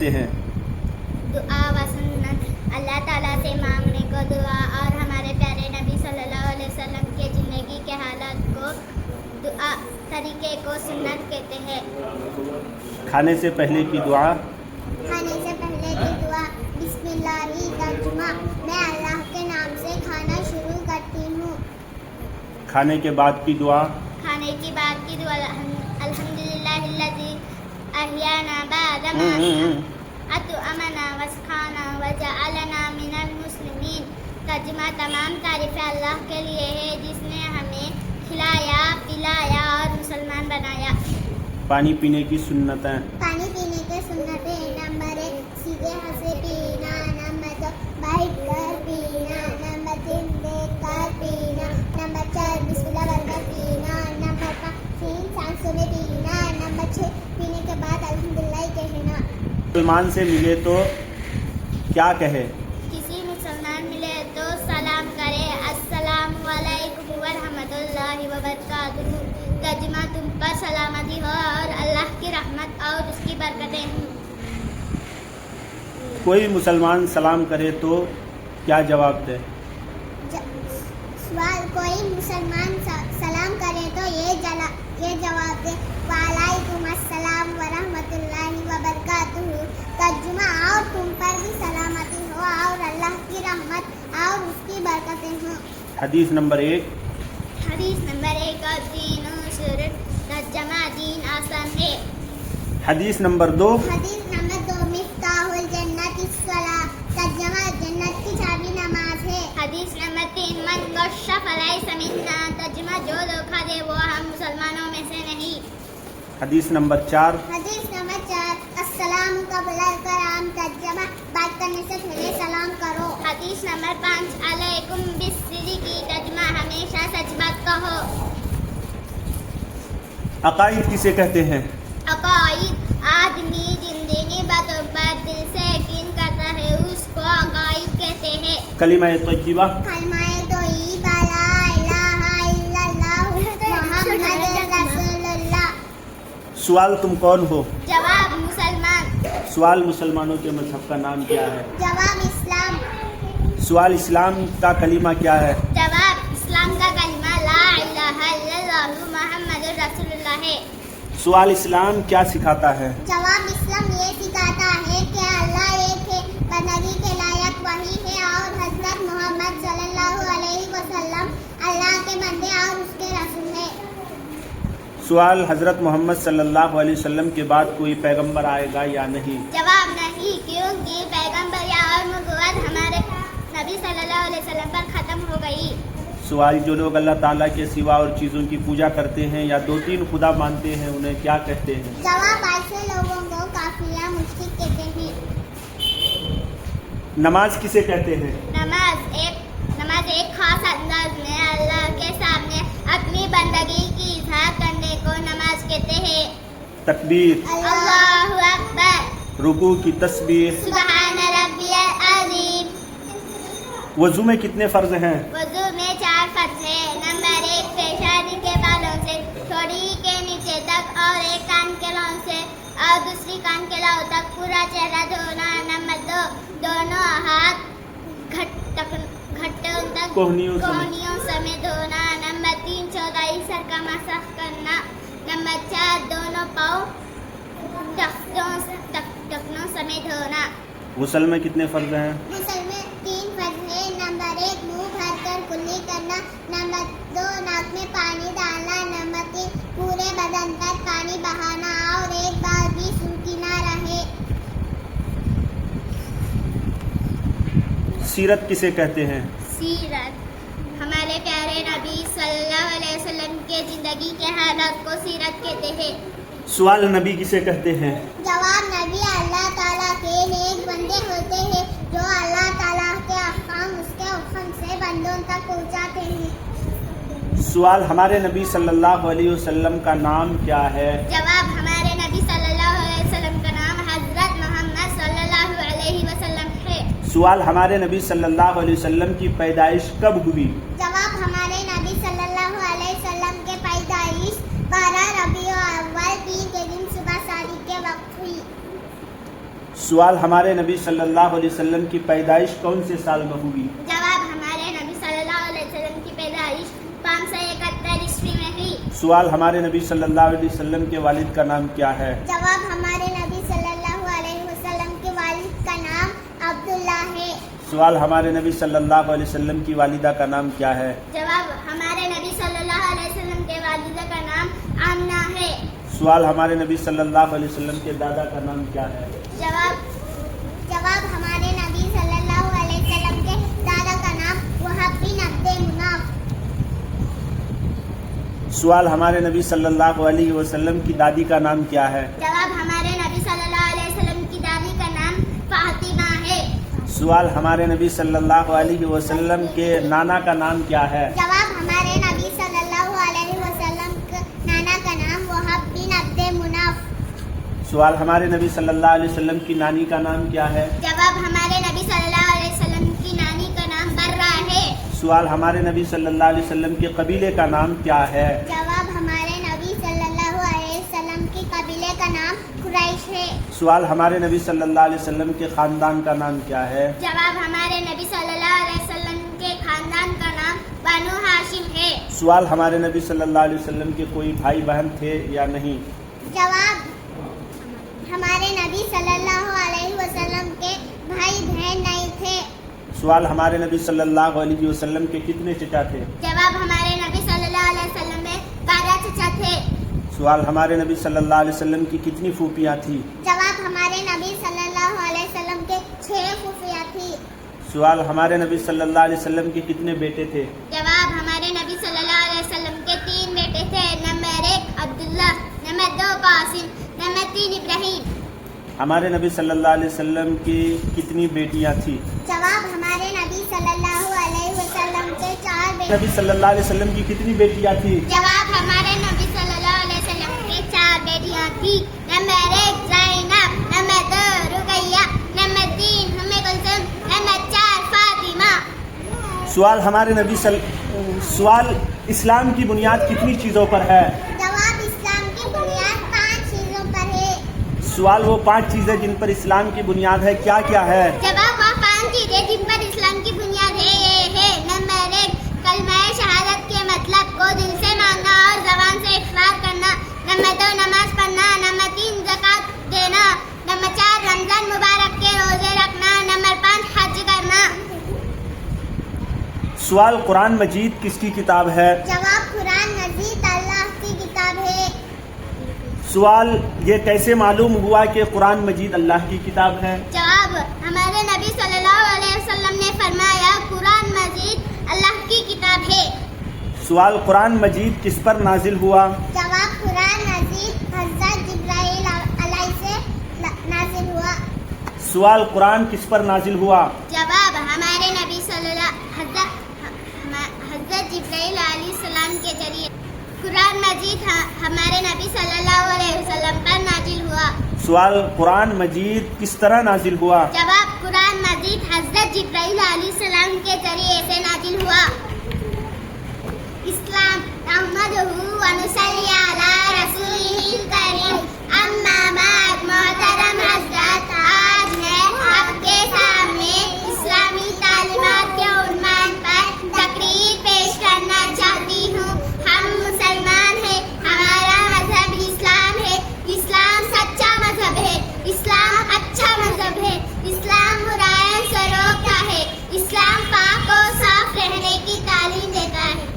ہیں دعا و سنت اللہ تعالیٰ سے مانگنے کو دعا اور ہمارے پیارے نبی صلی اللہ علیہ وسلم کے زندگی کے حالات کو دعا طریقے کو سنت کہتے ہیں۔ کھانے سے پہلے کی دعا، کھانے سے پہلے کی دعا بسم اللہ ترجمہ میں اللہ کے نام سے کھانا شروع کرتی ہوں۔ کھانے کے بعد کی دعا، کھانے کے بعد کی دعا الحمدللہ الذی احیانا بعد ما اطعمنا وسقانا وجعلنا من المسلمین۔ ترجمہ تمام تعریفیں اللہ کے لیے ہے جس نے ہمیں کھلایا پلایا اور مسلمان بنایا۔ پانی پینے کی سنتیں، پانی پینے کے سنتیں نمبر 1 سیدھے ہنسے پینا، نمبر 2 بیٹھ کر پینا، نمبر 3 دیکھ کر پینا، نمبر 4 بسم اللہ پڑھ کر پینا، نمبر 5 تین سانسوں میں پینا، نمبر 6 پینے کے بعد الحمدللہ کہنا۔ مسلمان سے ملے تو کیا کہے؟ کسی مسلمان ملے تو سلام کرے، السلام علیکم ورحمۃ اللہ وبرکاتہ۔ ترجمہ تم پر سلامتی ہو اور اللہ کی رحمت اور اس کی برکتیں ہوں۔ کوئی مسلمان سلام کرے تو کیا جواب دے؟ سوال، کوئی مسلمان سلام کرے تو یہ جواب دے وعلیکم السلام ورحمۃ اللہ وبرکاتہ۔ ترجمہ اور تم پر بھی سلامتی ہو اور اللہ کی رحمت اور اس کی برکتیں ہوں۔ حدیث نمبر 1، حدیث نمبر 1 دین شرط ترجمہ دین آسان ہے۔ حدیث نمبر 2، حدیث نمبر 2 مفتاح الجنت الصلاۃ ترجمہ جنت کی چابی نماز ہے۔ حدیث نمبر 3 من غش فلیس منا ترجمہ جو دھوکہ دے وہ ہم مسلمانوں میں سے نہیں۔ حدیث نمبر 4، حدیث نمبر 4 السلام قبل الکلام ترجمہ بات کرنے سے پہلے سلام کرو۔ حدیث نمبر 5 علیکم بالصدق ترجمہ ہمیشہ سچ بات کہو۔ عقائد کسے کہتے ہیں؟ عقائد آدمی جن دینی باتوں پر دل سے یقین کرتا ہے اس کو عقائد کہتے ہیں۔ کلمہ طیبہ، کلمہ طیبہ لا الہ الا اللہ محمد رسول اللہ۔ سوال تم کون ہو؟ جواب مسلمان۔ سوال مسلمانوں کے مذہب کا نام کیا ہے؟ جواب اسلام۔ سوال اسلام کا کلمہ کیا ہے؟ جواب اسلام کا کلمہ لا الہ الا اللہ محمد رسول اللہ ہے۔ سوال اسلام کیا سکھاتا ہے؟ جواب اسلام یہ سکھاتا ہے کہ اللہ ایک ہے، بندگی کے لائق وہی ہے اور حضرت محمد صلی اللہ علیہ وسلم اللہ کے بندے اور اس کے رسول ہیں۔ سوال حضرت محمد صلی اللہ علیہ وسلم کے بعد کوئی پیغمبر آئے گا یا نہیں؟ جواب نہیں، کیونکہ پیغمبر اور نبوت ہمارے نبی صلی اللہ علیہ وسلم پر ختم ہو گئی۔ سوال جو لوگ اللہ تعالیٰ کے سوا اور چیزوں کی پوجا کرتے ہیں یا 2-3 خدا مانتے ہیں انہیں کیا کہتے ہیں؟ جواب ایسے لوگوں کو کافر مشرک کہتے ہیں۔ نماز کسے کہتے ہیں؟ نماز ایک خاص انداز میں اللہ کے سامنے اپنی بندگی کی اظہار کرنے کو نماز کہتے ہیں۔ تکبیر، اللہ اکبر، رکوع کی تسبیح۔ سبحان ربی العظیم۔ وضو میں کتنے فرض ہیں؟ وضو میں 4 فرض ہیں۔ نمبر 1 پیشانی کے بالوں سے تھوڑی کے نیچے تک اور ایک کان کے لو سے اور دوسری کان کے لو تک پورا چہرہ دھونا۔ نمبر 2 دونوں ہاتھ گھٹوں تک کوہنیوں سمیت دھونا۔ نمبر 3 چوتھائی سر کا مسح کرنا۔ نمبر 4 دونوں پاؤں ٹخنوں سمیت دھونا۔ غسل میں کتنے فرض ہیں؟ غسل میں 3 فرض ہیں۔ نمبر 1 منہ بھر کر کلی کرنا۔ نمبر 2 ناک میں پانی ڈالنا۔ نمبر 3 پورے بدن پر پانی بہانا اور ایک بار بھی سوکھی نہ رہے۔ سیرت کسے کہتے ہیں؟ سیرت ہمارے پیارے نبی صلی اللہ علیہ وسلم کے زندگی کے حالات کو سیرت کہتے ہیں۔ سوال نبی کسے کہتے ہیں؟ جواب نبی اللہ تعالیٰ کے نیک بندے ہوتے ہیں جو اللہ تعالیٰ کے احکام اس کے حکم سے بندوں تک پہنچاتے ہیں۔ سوال ہمارے نبی صلی اللہ علیہ وسلم کا نام کیا ہے؟ جواب ہمارے نبی صلی اللہ علیہ وسلم کا نام حضرت محمد صلی اللہ علیہ وسلم ہے۔ سوال ہمارے نبی صلی اللہ علیہ وسلم کی پیدائش کب ہوئی؟ جواب ہمارے نبی صلی اللہ علیہ وسلم کے پیدائش 12 ربیع الاول 3 کے دن صبح صادق کے وقت ہوئی۔ سوال ہمارے نبی صلی اللہ علیہ وسلم کی پیدائش کون سے سال میں ہوئی؟ جواب ہمارے نبی صلی اللہ علیہ وسلم کی پیدائش 571 عیسوی میں ہوئی. سوال ہمارے نبی صلی اللہ علیہ وسلم کے والد کا نام کیا ہے؟ جواب ہمارے نبی صلی اللہ علیہ وسلم کے والد کا نام عبداللہ ہے. سوال ہمارے نبی صلی اللہ علیہ وسلم کی والدہ کا نام کیا ہے؟ جواب ہمارے نبی صلی اللہ علیہ وسلم کے والدہ کا نام آمنہ ہے. سوال ہمارے نبی صلی اللہ علیہ وسلم کے دادا کا نام کیا ہے؟ جواب ہمارے نبی صلی اللہ علیہ وسلم کے دادا کا نام وہب بن عبد مناف. سوال ہمارے نبی صلی اللہ علیہ وسلم کی دادی کا نام کیا ہے؟ جواب ہمارے نبی صلی اللہ علیہ وسلم کی دادی کا نام فاطمہ ہے. سوال ہمارے نبی صلی اللہ علیہ وسلم کے نانا کا نام کیا ہے؟ جواب ہمارے نبی صلی اللہ علیہ وسلم کے نانا کا نام وہب بن عبد مناف. سوال ہمارے نبی صلی اللہ علیہ وسلم کی نانی کا نام کیا ہے؟ جواب ہمارے نبی صلی اللہ علیہ وسلم کی نانی کا نام برہ ہے. سوال ہمارے نبی صلی اللہ علیہ وسلم کے قبیلے کا نام کیا ہے؟ جواب ہمارے نبی صلی اللہ علیہ وسلم کے قبیلے کا نام قریش ہے. سوال ہمارے نبی صلی اللہ علیہ وسلم کے خاندان کا نام کیا ہے؟ جواب ہمارے نبی صلی اللہ علیہ وسلم کے خاندان کا نام بنو ہاشم ہے. سوال ہمارے نبی صلی اللہ علیہ وسلم کے کوئی بھائی بہن تھے یا نہیں؟ جواب ہمارے نبی صلی اللہ علیہ وسلم کے بھائی بہن نہیں تھے. سوال ہمارے نبی صلی اللہ علیہ وسلم کے کتنے چچا تھے؟ جواب ہمارے نبی صلی اللہ علیہ وسلم میں 12 چچا تھے. سوال ہمارے نبی صلی اللہ علیہ وسلم کی کتنی پھوپھیاں تھیں؟ جواب ہمارے نبی صلی اللہ علیہ وسلم کے 6 پھوپھیاں تھیں. سوال ہمارے نبی صلی اللہ علیہ وسلم کے کتنے بیٹے تھے؟ جواب ہمارے نبی صلی اللہ علیہ وسلم کے 3 بیٹے تھے. نمبر 1 عبداللہ، نمبر 2 قاسم، نمبر 3 ابراہیم. ہمارے نبی صلی اللہ علیہ وسلم کی کتنی بیٹیاں تھیں؟ جواب ہمارے نبی صلی اللہ علیہ وسلم کے 4 بیٹے. نبی صلی اللہ علیہ وسلم کی کتنی بیٹیاں تھیں؟ جواب ہمارے نبی صلی اللہ علیہ وسلم کے 4 بیٹیاں تھیں. نمبر 1 زینب، نمبر 2 رقیہ، نمبر 3 ام کلثوم، نمبر 4 فاطمہ. سوال اسلام کی بنیاد کتنی چیزوں پر ہے؟ جواب اسلام کی بنیاد 5 چیزوں پر ہے. سوال وہ 5 چیزیں جن پر اسلام کی بنیاد ہے کیا کیا ہے؟ جواب وہ 5 چیزیں جن پر اسلام کی بنیاد ہے یہ ہے. نمبر 1 کلمہ شہادت کے مطلب کو دل سے ماننا اور زبان سے اقرار کرنا. نمبر 2 نماز پڑھنا. نمبر 3 زکوٰۃ دینا. نمبر 4 رمضان مبارک کے روزے رکھنا. نمبر 5 حج کرنا. سوال قرآن مجید کس کی کتاب ہے؟ جواب قرآن مجید اللہ کی کتاب ہے. سوال یہ کیسے معلوم ہوا کہ قرآن مجید اللہ کی کتاب ہے؟ جواب ہمارے نبی صلی اللہ علیہ وسلم نے فرمایا قرآن مجید اللہ کی کتاب ہے. سوال قرآن مجید کس پر نازل ہوا؟ جواب قرآن مجید حضرت جبرائیل علیہ سے نازل ہوا. سوال قرآن کس پر نازل ہوا؟ جواب ہمارے نبی صلی اللہ حضرت جبرائیل علیہ السلام کے ذریعے قرآن مجید ہمارے نبی صلی اللہ علیہ وسلم پر نازل ہوا. سوال قرآن مجید کس طرح نازل ہوا؟ جواب قرآن مجید حضرت جبرائیل علیہ السلام کے ذریعے سے نازل ہوا. اسلام نحمدہ و نصلی علی رسولہ الکریم. اما بعد محترم حضرات، آج میں آپ کے سامنے اسلامی تعلیمات کے عنوان پر تقریر پیش کرنا چاہتی ہوں. ہم مسلمان ہیں، ہمارا مذہب اسلام ہے. اسلام سچا مذہب ہے، اسلام اچھا مذہب ہے، اسلام برائیوں سے روکتا ہے، اسلام پاک و صاف رہنے کی تعلیم دیتا ہے.